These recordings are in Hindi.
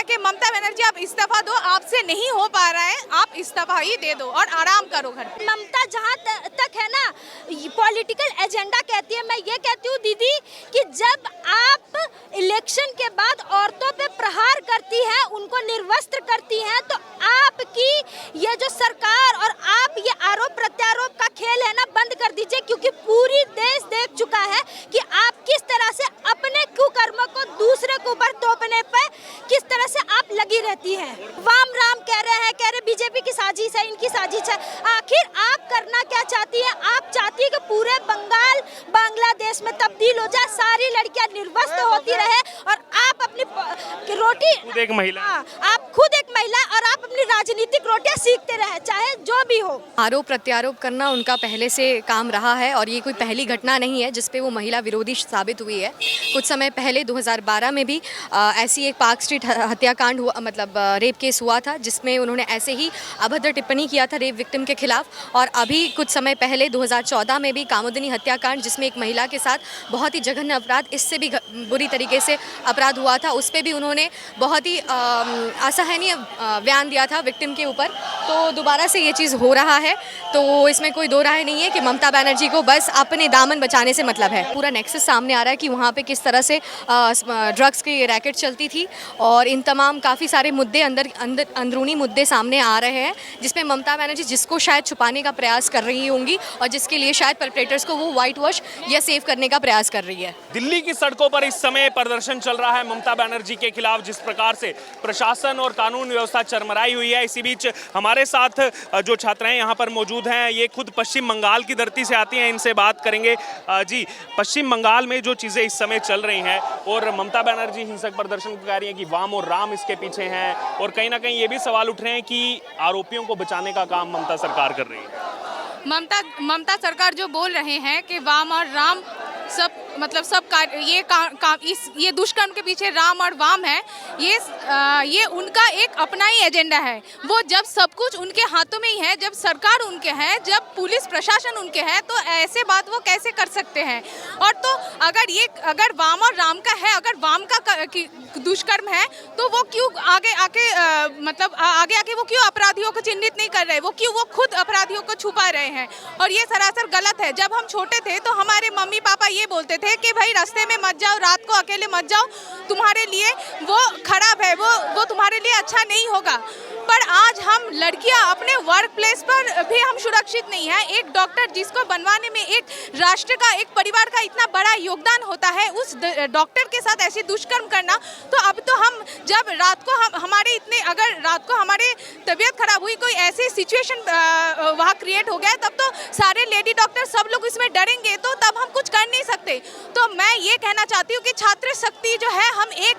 कि ममता बनर्जी आप इस्तीफा दो, आपसे नहीं हो पा रहा है, आप इस्तीफा ही दे दो और आराम करो घर पे। ममता जहाँ तक है ना पॉलिटिकल एजेंडा कहती है, मैं ये कहती हूँ दीदी कि जब आप इलेक्शन के बाद औरतों पे प्रहार करती हैं, उनको निर्वस्त्र करती हैं, तो आपकी ये जो सरकार और आप ये आरोप प्रत्यारोप का खेल है ना बंद कर दीजिए, क्योंकि पूरी देश देख चुका है कि आप किस तरह से अपने कुकर्मों को दूसरे के ऊपर थोपने पे किस तरह से आप लगी रहती हैं। वाम राम कह रहे बीजेपी की साजिश है, इनकी साजिश है। आखिर आप करना क्या चाहती है? आप चाहती है कि पूरे बंगाल बांग्लादेश में तब्दील हो जाए, सारी लड़कियां निर्वस्त्र होती रहे और आप अपनी रोटी खुद एक महिला, आप खुद एक महिला और आप अपनी राजनीतिक रोटियां सीखते रहे, चाहे जो भी हो। आरोप प्रत्यारोप करना उनका पहले से काम रहा है और ये कोई पहली घटना नहीं है जिसपे वो महिला विरोधी साबित हुई है। कुछ समय पहले 2012 में भी ऐसी एक पार्क स्ट्रीट हत्याकांड हुआ, मतलब रेप केस हुआ था, जिसमें उन्होंने ऐसे ही अभद्र टिप्पणी किया था रेप विक्टिम के खिलाफ। और अभी कुछ समय पहले 2014 में भी कामोदिनी हत्याकांड, जिसमें एक महिला के साथ बहुत ही जघन्य अपराध, इससे भी बुरी तरीके से अपराध हुआ था, उस पर भी उन्होंने बहुत ही असहनीय बयान दिया था विक्टिम के ऊपर। तो दोबारा से ये चीज़ हो रहा है, तो इसमें कोई दो राय नहीं है कि ममता बनर्जी को बस अपने दामन बचाने से मतलब है। पूरा नेक्सस सामने आ रहा है कि वहाँ पे किस तरह से ड्रग्स की रैकेट चलती थी और इन तमाम काफ़ी सारे मुद्दे अंदरूनी मुद्दे सामने आ रहे हैं, जिसमें ममता बनर्जी जिसको शायद छुपाने का प्रयास कर रही होंगी और जिसके लिए शायद परपेट्रेटर्स को वो वाइट वॉश या सेव करने का प्रयास कर रही है। दिल्ली की सड़कों पर इस समय प्रदर्शन चल रहा है ममता बनर्जी के खिलाफ। जिस प्रकार से प्रशासन और कानून व्यवस्था चरमराई हुई है, इसी बीच हमारे साथ जो छात्राएं यहाँ पर मौजूद हैं, ये खुद पश्चिम बंगाल की धरती से आती हैं, इनसे बात करेंगे। जी, पश्चिम बंगाल में जो चीज़ें इस समय चल रही हैं और ममता बनर्जी हिंसक प्रदर्शन कह रही हैं कि वाम और राम इसके पीछे हैं, और कहीं ना कहीं ये भी सवाल उठ रहे हैं कि आरोपियों को बचाने का काम ममता सरकार कर रही है। ममता सरकार जो बोल रहे हैं कि वाम और राम सब, मतलब सब ये दुष्कर्म के पीछे राम और वाम है, ये उनका एक अपना ही एजेंडा है। वो जब सब कुछ उनके हाथों में ही है, जब सरकार उनके है, जब पुलिस प्रशासन उनके है, तो ऐसे बात वो कैसे कर सकते हैं? और तो अगर वाम और राम का है, अगर वाम का दुष्कर्म है, तो वो क्यों आगे आके वो क्यों अपराधियों को चिन्हित नहीं कर रहे? वो खुद अपराधियों को छुपा रहे हैं और ये सरासर गलत है। जब हम छोटे थे तो हमारे मम्मी पापा ये बोलते थे कि भाई रास्ते में मत जाओ, रात को अकेले मत जाओ, तुम्हारे लिए वो खराब है, वो तुम्हारे लिए अच्छा नहीं होगा। पर आज हम लड़कियां अपने वर्क प्लेस पर भी हम सुरक्षित नहीं है। एक डॉक्टर जिसको बनवाने में एक राष्ट्र का, एक परिवार का इतना बड़ा योगदान होता है, उस डॉक्टर के साथ ऐसी दुष्कर्म करना, तो अब तो हम जब रात को अगर रात को हमारे तबीयत खराब हुई, कोई ऐसी सिचुएशन वहाँ क्रिएट हो गया, तब तो सारे लेडी डॉक्टर सब लोग इसमें डरेंगे, तो तब हम कुछ कर नहीं सकते। तो मैं ये कहना चाहती हूँ कि छात्र शक्ति जो है, हम एक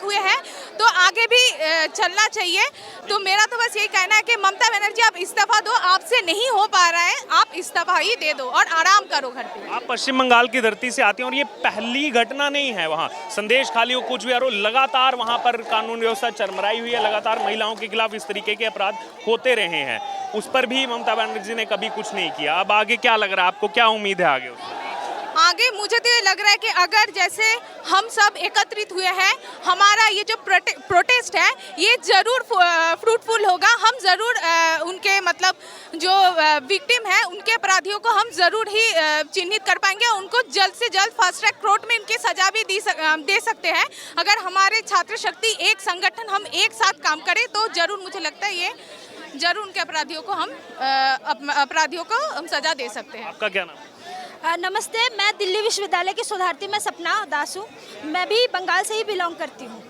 हुए हैं, तो आगे भी चलना चाहिए। तो मेरा तो बस यही कहना है कि ममता बनर्जी आप इस्तीफा दो, आपसे नहीं हो पा रहा है, आप इस्तीफा ही दे दो और आराम करो घर पे। आप पश्चिम बंगाल की धरती से आती हैं और ये पहली घटना नहीं है। वहाँ संदेश खाली हो, कुछ भी आरो, लगातार वहाँ पर कानून व्यवस्था चरमराई हुई है, लगातार महिलाओं के खिलाफ इस तरीके के अपराध होते रहे हैं, उस पर भी ममता बनर्जी ने कभी कुछ नहीं किया। अब आगे क्या लग रहा है आपको, क्या उम्मीद है आगे उससे? आगे मुझे तो ये लग रहा है कि अगर जैसे हम सब एकत्रित हुए हैं, हमारा ये जो प्रोटेस्ट है ये ज़रूर फ्रूटफुल होगा। हम ज़रूर उनके जो विक्टिम है, उनके अपराधियों को हम ज़रूर ही चिन्हित कर पाएंगे। उनको जल्द से जल्द फास्ट ट्रैक कोर्ट में उनकी सजा भी दे सकते हैं। अगर हमारे छात्र शक्ति एक संगठन, हम एक साथ काम करें, तो ज़रूर मुझे लगता है ये ज़रूर उनके अपराधियों को हम सजा दे सकते हैं। आपका क्या नाम? नमस्ते, मैं दिल्ली विश्वविद्यालय की शोधार्थी, मैं सपना दास हूँ। मैं भी बंगाल से ही बिलोंग करती हूँ।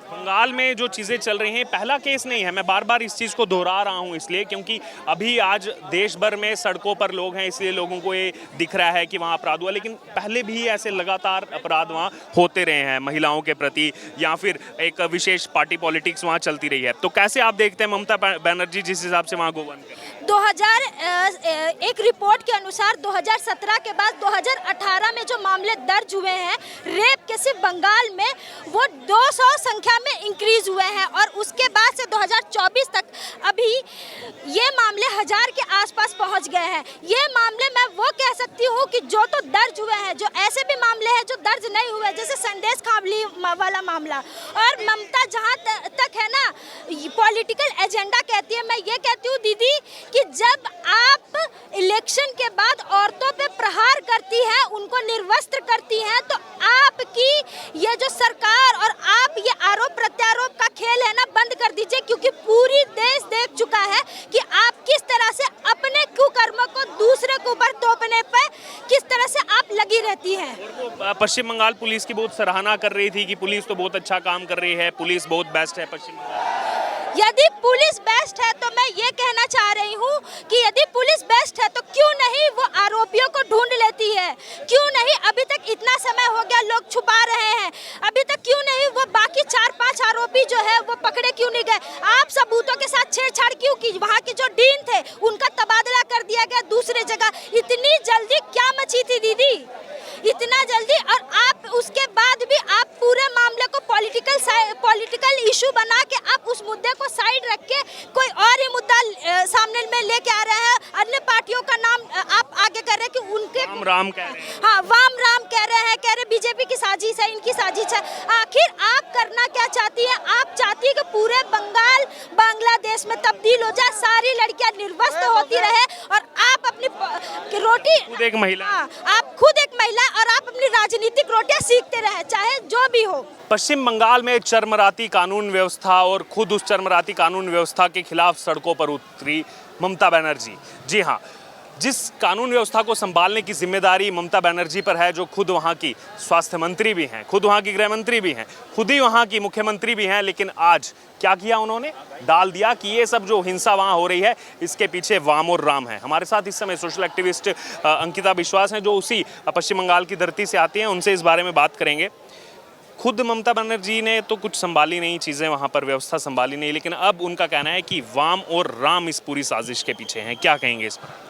बंगाल में जो चीज़ें चल रही हैं, पहला केस नहीं है। मैं बार बार इस चीज़ को दोहरा रहा हूं इसलिए क्योंकि अभी आज देश भर में सड़कों पर लोग हैं, इसलिए लोगों को ये दिख रहा है कि वहाँ अपराध हुआ, लेकिन पहले भी ऐसे लगातार अपराध वहाँ होते रहे हैं महिलाओं के प्रति, या फिर एक विशेष पार्टी पॉलिटिक्स वहाँ चलती रही है। तो कैसे आप देखते हैं ममता बनर्जी जिस हिसाब से वहाँ गोवन कर? एक रिपोर्ट के अनुसार 2017 के बाद 2018 में जो मामले दर्ज हुए हैं रेप के, सिर्फ बंगाल में वो 200 संख्या में इंक्रीज हुए हैं, और उसके बाद से 2024 तक अभी ये मामले 1000 के आसपास पहुंच गए हैं। ये मामले मैं वो कह सकती हूँ कि जो तो दर्ज हुए हैं, जो ऐसे भी मामले हैं जो दर्ज नहीं हुए, जैसे संदेश खाबली वाला मामला। और ममता जहाँ तक है ना, पॉलिटिकल एजेंडा कहती है, मैं ये कहती हूँ दीदी कि जब आप इलेक्शन के बाद औरतों पे प्रहार करती हैं, उनको निर्वस्त्र करती हैं, तो आपकी ये जो सरकार और आप ये आरोप प्रत्यारोप का खेल है ना, बंद कर दीजिए, क्योंकि पूरी देश देख चुका है कि आप किस तरह से अपने कुकर्मों को दूसरे के ऊपर थोपने पे किस तरह से आप लगी रहती हैं। पश्चिम बंगाल पुलिस की बहुत सराहना कर रही थी कि पुलिस तो बहुत अच्छा काम कर रही है, पुलिस बहुत बेस्ट है पश्चिम बंगाल। यदि पुलिस बेस्ट है तो मैं ये कहना चाह रही हूँ कि यदि पुलिस बेस्ट है तो क्यों नहीं वो आरोपियों को ढूंढ लेती है? क्यों नहीं अभी तक इतना समय हो गया लोग छुपा रहे हैं, अभी तक क्यों नहीं वो बाकी 4-5 आरोपी जो है वो पकड़े क्यों नहीं गए? आप सबूतों के साथ छेड़छाड़ क्यों की? वहाँ के जो डीन थे उनका तबादला कर दिया गया दूसरे जगह। इतनी जल्दी क्या मची थी दीदी, इतना जल्दी? और आप उसके बाद भी आप पूरे मामले को पॉलिटिकल इशू बना के आप उस मुद्दे को साइड रख के कोई और ही मुद्दा सामने में लेके आ रहे हैं। अन्य पार्टियों का नाम आप आगे कर रहे हैं कि उनके राम कह रहे हैं। हाँ, वाम राम कह रहे बीजेपी की साजिश है, इनकी साजिश है। आखिर आप करना क्या चाहती हैं? आप चाहती है कि पूरे बंगाल बांग्लादेश में तब्दील हो जाए, सारी लड़कियां निर्वस्त्र होती रहे और आप अपनी रोटी खुद एक महिला, आप खुद एक महिला और आप अपनी राजनीतिक रोटियां सीखते रहे, चाहे जो भी हो। पश्चिम बंगाल में चरमराती कानून व्यवस्था और खुद उस चरमराती कानून व्यवस्था के खिलाफ सड़कों पर उतरी ममता बनर्जी। जी हाँ, जिस कानून व्यवस्था को संभालने की जिम्मेदारी ममता बनर्जी पर है, जो खुद वहाँ की स्वास्थ्य मंत्री भी हैं, खुद वहाँ की गृह मंत्री भी हैं, खुद ही वहाँ की मुख्यमंत्री भी हैं, लेकिन आज क्या किया उन्होंने? डाल दिया कि ये सब जो हिंसा वहाँ हो रही है इसके पीछे वाम और राम है। हमारे साथ इस समय सोशल एक्टिविस्ट अंकिता विश्वास हैं, जो उसी पश्चिम बंगाल की धरती से आती हैं। उनसे इस बारे में बात करेंगे। खुद ममता बनर्जी ने तो कुछ संभाली नहीं चीज़ें, वहाँ पर व्यवस्था संभाली नहीं, लेकिन अब उनका कहना है कि वाम और राम इस पूरी साजिश के पीछे हैं। क्या कहेंगे इस पर?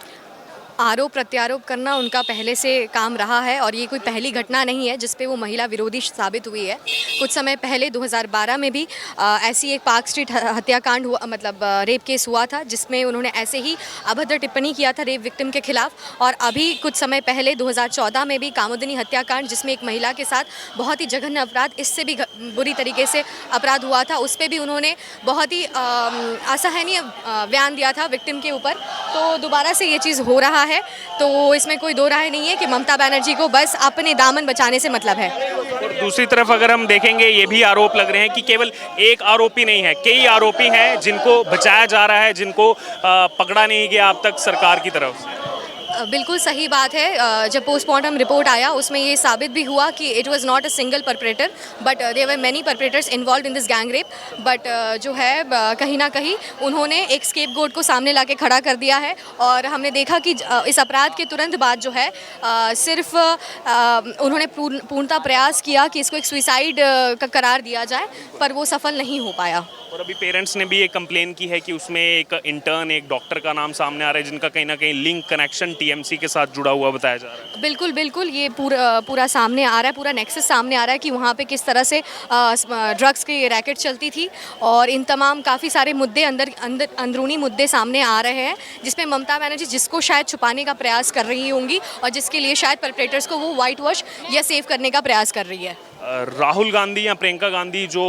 आरोप प्रत्यारोप करना उनका पहले से काम रहा है और ये कोई पहली घटना नहीं है जिस पे वो महिला विरोधी साबित हुई है। कुछ समय पहले 2012 में भी ऐसी एक पार्क स्ट्रीट हत्याकांड हुआ, मतलब रेप केस हुआ था, जिसमें उन्होंने ऐसे ही अभद्र टिप्पणी किया था रेप विक्टिम के खिलाफ। और अभी कुछ समय पहले 2014 में भी कामोदिनी हत्याकांड, जिसमें एक महिला के साथ बहुत ही जघन्य अपराध, इससे भी बुरी तरीके से अपराध हुआ था, उस पर भी उन्होंने बहुत ही असहनीय बयान दिया था विक्टिम के ऊपर। तो दोबारा से ये चीज़ हो रहा है, तो इसमें कोई दो राय नहीं है कि ममता बनर्जी को बस अपने दामन बचाने से मतलब है। और दूसरी तरफ अगर हम देखेंगे, ये भी आरोप लग रहे हैं कि केवल एक आरोपी नहीं है, कई आरोपी हैं जिनको बचाया जा रहा है, जिनको पकड़ा नहीं गया अब तक सरकार की तरफ से। बिल्कुल सही बात है। जब पोस्टमार्टम रिपोर्ट आया उसमें ये साबित भी हुआ कि it was not a single perpetrator but there were many perpetrators involved in this gang rape. But जो है कहीं ना कहीं उन्होंने एक स्केपगोट को सामने लाके खड़ा कर दिया है। और हमने देखा कि इस अपराध के तुरंत बाद जो है सिर्फ उन्होंने पूर्णतः प्रयास किया कि इसको एक सुसाइड का करार दिया जाए, पर वो सफल नहीं हो पाया। और अभी पेरेंट्स ने भी ये कंप्लेन की है कि उसमें एक इंटर्न, एक डॉक्टर का नाम सामने आ रहा है, जिनका कहीं ना कहीं लिंक, कनेक्शन टीएमसी के साथ जुड़ा हुआ बताया जा रहा है। बिल्कुल बिल्कुल, ये पूरा सामने आ रहा है, पूरा नेक्सस सामने आ रहा है कि वहाँ पे किस तरह से ड्रग्स की रैकेट चलती थी। और इन तमाम काफ़ी सारे मुद्दे अंदरूनी मुद्दे सामने आ रहे हैं, जिसमें ममता बनर्जी जिसको शायद छुपाने का प्रयास कर रही होंगी और जिसके लिए शायद परपेट्रेटर्स को वो वाइट वॉश या सेव करने का प्रयास कर रही है। राहुल गांधी या प्रियंका गांधी जो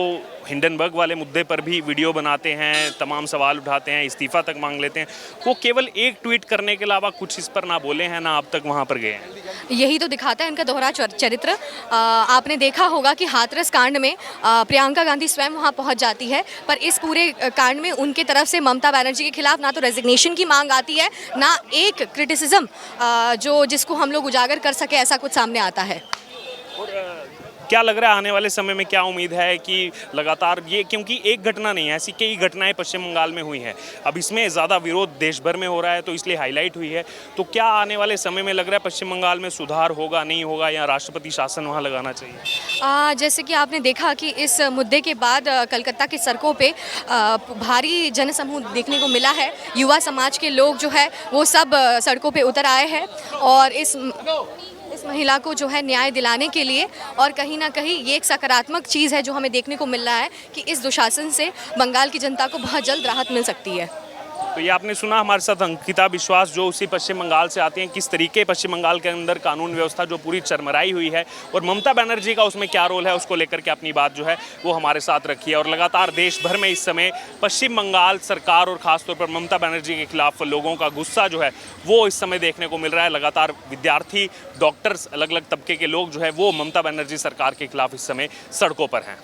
हिंडनबर्ग वाले मुद्दे पर भी वीडियो बनाते हैं, तमाम सवाल उठाते हैं, इस्तीफा तक मांग लेते हैं, वो केवल एक ट्वीट करने के अलावा कुछ इस पर ना बोले हैं, ना अब तक वहाँ पर गए हैं। यही तो दिखाता है इनका दोहरा चरित्र। आपने देखा होगा कि हाथरस कांड में प्रियंका गांधी स्वयं वहाँ पहुँच जाती है, पर इस पूरे कांड में उनके तरफ से ममता बनर्जी के खिलाफ ना तो रेजिग्नेशन की मांग आती है, ना एक क्रिटिसिज्म जिसको हम लोग उजागर कर सके, ऐसा कुछ सामने आता है। क्या लग रहा है आने वाले समय में क्या उम्मीद है कि लगातार ये, क्योंकि एक घटना नहीं है, ऐसी कई घटनाएं पश्चिम बंगाल में हुई हैं, अब इसमें ज़्यादा विरोध देश भर में हो रहा है तो इसलिए हाईलाइट हुई है, तो क्या आने वाले समय में लग रहा है पश्चिम बंगाल में सुधार होगा, नहीं होगा, या राष्ट्रपति शासन वहाँ लगाना चाहिए? जैसे कि आपने देखा कि इस मुद्दे के बाद कलकत्ता की सड़कों पे भारी जनसमूह देखने को मिला है। युवा समाज के लोग जो है वो सब सड़कों पे उतर आए हैं और इस महिला को जो है न्याय दिलाने के लिए। और कहीं ना कहीं ये एक सकारात्मक चीज़ है जो हमें देखने को मिल रहा है कि इस दुशासन से बंगाल की जनता को बहुत जल्द राहत मिल सकती है। तो ये आपने सुना हमारे साथ अंकिता विश्वास, जो उसी पश्चिम बंगाल से आती हैं, किस तरीके पश्चिम बंगाल के अंदर कानून व्यवस्था जो पूरी चरमराई हुई है और ममता बनर्जी का उसमें क्या रोल है, उसको लेकर के अपनी बात जो है वो हमारे साथ रखी है। और लगातार देश भर में इस समय पश्चिम बंगाल सरकार और खासतौर पर ममता बनर्जी के खिलाफ लोगों का गुस्सा जो है वो इस समय देखने को मिल रहा है। लगातार विद्यार्थी, डॉक्टर्स, अलग अलग तबके के लोग जो है वो ममता बनर्जी सरकार के खिलाफ इस समय सड़कों पर हैं।